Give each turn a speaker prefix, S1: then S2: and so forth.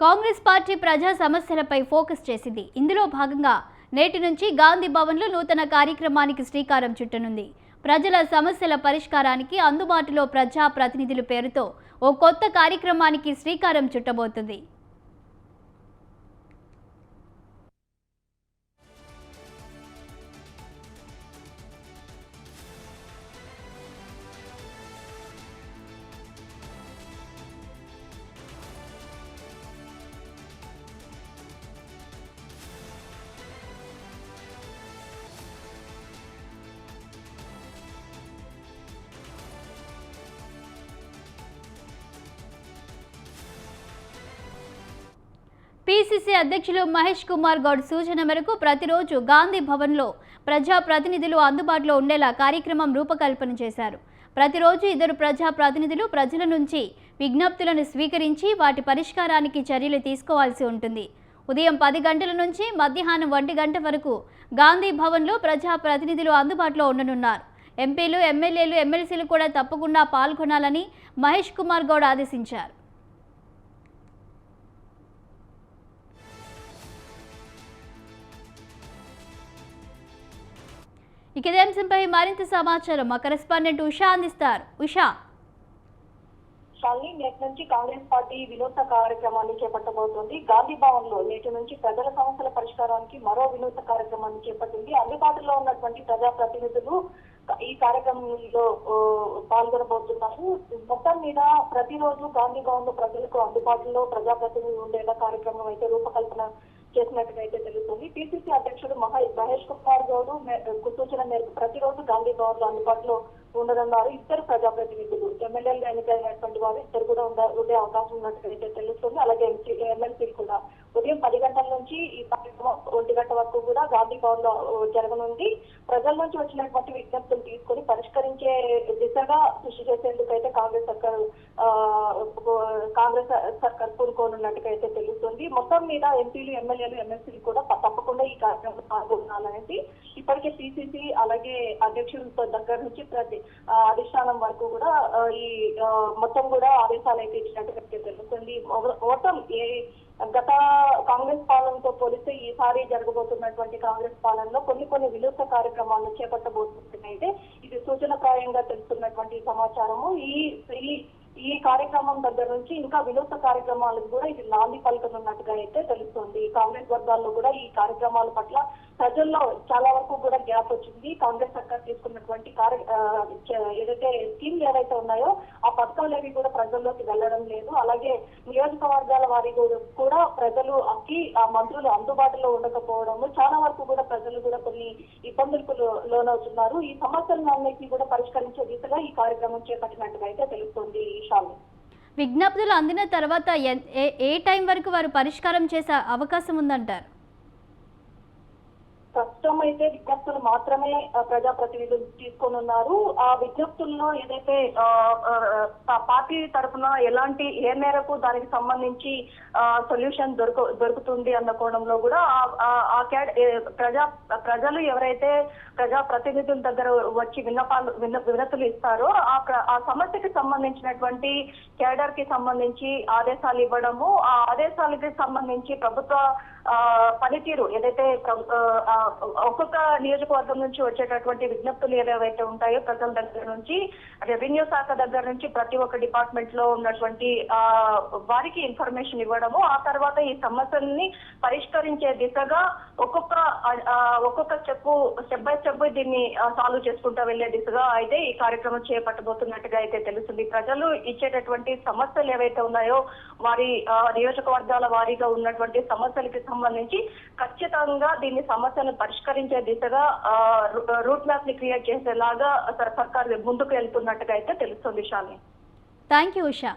S1: Congress party ప్రజా సమస్యలపై focus చేసింది. ఇందులో భాగంగా నేటి నుంచి గాంధీ భవన్లో నూతన కార్యక్రమానికి శ్రీకారం చుట్టనుంది. ప్రజల సమస్యల పరిష్కారానికి అందుబాటులో ప్రజా ప్రతినిధుల పేరుతో ఓ కొత్త కార్యక్రమానికి శ్రీకారం చుట్టబోతుంది. పీసీసీ అధ్యక్షులు మహేష్ కుమార్ గౌడ్ సూచన మేరకు ప్రతిరోజు గాంధీ భవన్లో ప్రజా ప్రతినిధులు అందుబాటులో ఉండేలా కార్యక్రమం రూపకల్పన చేశారు. ప్రతిరోజు ఇద్దరు ప్రజా ప్రతినిధులు ప్రజల నుంచి విజ్ఞప్తులను స్వీకరించి వాటి పరిష్కారానికి చర్యలు తీసుకోవాల్సి ఉంటుంది. ఉదయం 10 గంటల నుంచి మధ్యాహ్నం 1 గంట వరకు గాంధీ భవన్లో ప్రజా ప్రతినిధులు అందుబాటులో ఉండనున్నారు. ఎంపీలు, ఎమ్మెల్యేలు, ఎమ్మెల్సీలు కూడా తప్పకుండా పాల్గొనాలని మహేష్ కుమార్ గౌడ్ ఆదేశించారు. ఇదే అంశంపై మరింత సమాచారం మా కరెస్పాండెంట్ ఉషా అందిస్తారు. ఉషా,
S2: నేటి నుంచి కాంగ్రెస్ పార్టీ వినూత్న కార్యక్రమాన్ని చేపట్టబోతోంది. గాంధీ భవన్ లో నేటి నుంచి ప్రజల సమస్యల పరిష్కారానికి మరో వినూత్న కార్యక్రమాన్ని చేపట్టింది. అందుబాటులో ఉన్నటువంటి ప్రజా ప్రతినిధులు ఈ కార్యక్రమంలో పాల్గొనబోతున్నారు. మొత్తం మీద ప్రతిరోజు గాంధీ భవన్ లో ప్రజలకు అందుబాటులో ప్రజా ప్రతినిధులు ఉండేలా కార్యక్రమం అయితే రూపకల్పన చేసినట్టుగా అయితే తెలుస్తుంది. పీసీసీ అధ్యక్షుడు మహేష్ కుమార్ గౌడ్ సూచన మేరకు ప్రతిరోజు గాంధీ భవన్ లో అందుబాటులో ఉండనున్నారు. ఇద్దరు ప్రజాప్రతినిధులు, ఎమ్మెల్యేలు ఎన్నికైనటువంటి వారు ఇద్దరు కూడా ఉండే అవకాశం ఉన్నట్టుగా అయితే తెలుస్తుంది. అలాగే ఎమ్మెల్సీలు కూడా ఉదయం 10 గంటల నుంచి ఈ కార్యక్రమం 1 గంట వరకు కూడా గాంధీ భవన్ లో జరగనుంది. ప్రజల నుంచి వచ్చినటువంటి విజ్ఞప్తులు తీసుకొని పరిష్కరించే దిశగా కృషి చేసేందుకు అయితే కాంగ్రెస్ సర్కార్ పూనుకోనున్నట్టుగా అయితే తెలుస్తుంది. మొత్తం మీద ఎంపీలు, ఎమ్మెల్యేలు, ఎమ్మెల్సీలు కూడా తప్పకుండా ఈ కార్యక్రమంలో పాల్గొనాలనేసి ఇప్పటికే పీసీసీ అలాగే అధ్యక్షులతో దగ్గర నుంచి ప్రతి అధిష్టానం వరకు కూడా ఈ మొత్తం కూడా ఆదేశాలు అయితే ఇచ్చినట్టుగా తెలుస్తుంది. మొత్తం గత కాంగ్రెస్ పాలనతో పోలిస్తే ఈసారి జరగబోతున్నటువంటి కాంగ్రెస్ పాలనలో కొన్ని వినూత్న కార్యక్రమాలను చేపట్టబోతున్నట్టయితే ఇది సూచనప్రాయంగా తెలుస్తున్నటువంటి సమాచారము. ఈ కార్యక్రమం దగ్గర నుంచి ఇంకా వినూత్న కార్యక్రమాలకు కూడా ఇది నాంది పలుకనున్నట్టుగా అయితే తెలుస్తుంది. కాంగ్రెస్ వర్గాల్లో కూడా ఈ కార్యక్రమాల పట్ల ప్రజల్లో చాలా వరకు కూడా గ్యాప్ వచ్చింది. కాంగ్రెస్ సర్కార్ తీసుకున్నటువంటి ఏదైతే స్కీమ్లు ఏవైతే ఉన్నాయో ఆ పథకాలు కూడా ప్రజల్లోకి వెళ్ళడం లేదు. అలాగే నియోజకవర్గాల వారి కూడా ప్రజలు ఆ మంత్రులు అందుబాటులో ఉండకపోవడము చాలా వరకు కూడా ప్రజలు కూడా కొన్ని ఇబ్బందులకు లోనవుతున్నారు. ఈ సమస్యలన్నింటినీ కూడా పరిష్కరించే దిశగా ఈ కార్యక్రమం చేపట్టినట్టుగా అయితే తెలుస్తుంది.
S1: విజ్ఞప్తులు అందిన తర్వాత ఏ టైం వరకు వారు పరిష్కారం చేసే అవకాశం ఉందంటారు?
S2: ప్రస్తుతం అయితే విజ్ఞప్తులు మాత్రమే ప్రజాప్రతినిధులు తీసుకోనున్నారు. ఆ విజ్ఞప్తుల్లో ఏదైతే పార్టీ తరఫున ఏ మేరకు దానికి సంబంధించి సొల్యూషన్ దొరుకుతుంది అన్న కోణంలో కూడా ప్రజలు ఎవరైతే ప్రజాప్రతినిధుల దగ్గర వచ్చి వినతులు ఇస్తారో ఆ సమస్యకి సంబంధించినటువంటి కేడర్ కి సంబంధించి ఆదేశాలు ఇవ్వడము, ఆ ఆదేశాలకి సంబంధించి ప్రభుత్వ పనితీరు ఏదైతే ఒక్కొక్క నియోజకవర్గం నుంచి వచ్చేటటువంటి విజ్ఞప్తులు ఏవైతే ఉంటాయో ప్రజల దగ్గర నుంచి, రెవెన్యూ శాఖ దగ్గర నుంచి ప్రతి ఒక్క డిపార్ట్మెంట్ లో ఉన్నటువంటి వారికి ఇన్ఫర్మేషన్ ఇవ్వడము, ఆ తర్వాత ఈ సమస్యల్ని పరిష్కరించే దిశగా ఒక్కొక్క స్టెప్ బై స్టెప్ దీన్ని సాల్వ్ చేసుకుంటూ వెళ్లే దిశగా అయితే ఈ కార్యక్రమం చేపట్టబోతున్నట్టుగా అయితే తెలుస్తుంది. ప్రజలు ఇచ్చేటటువంటి సమస్యలు ఏవైతే ఉన్నాయో వారి నియోజకవర్గాల వారీగా ఉన్నటువంటి సమస్యలకి సంబంధించి ఖచ్చితంగా దీన్ని సమస్యను పరిష్కరించే దిశగా రూట్ మ్యాప్ ని క్రియేట్ చేసేలాగా సర్కార్ ముందుకు వెళ్తున్నట్టుగా అయితే తెలుస్తుంది.
S1: Thank you Usha.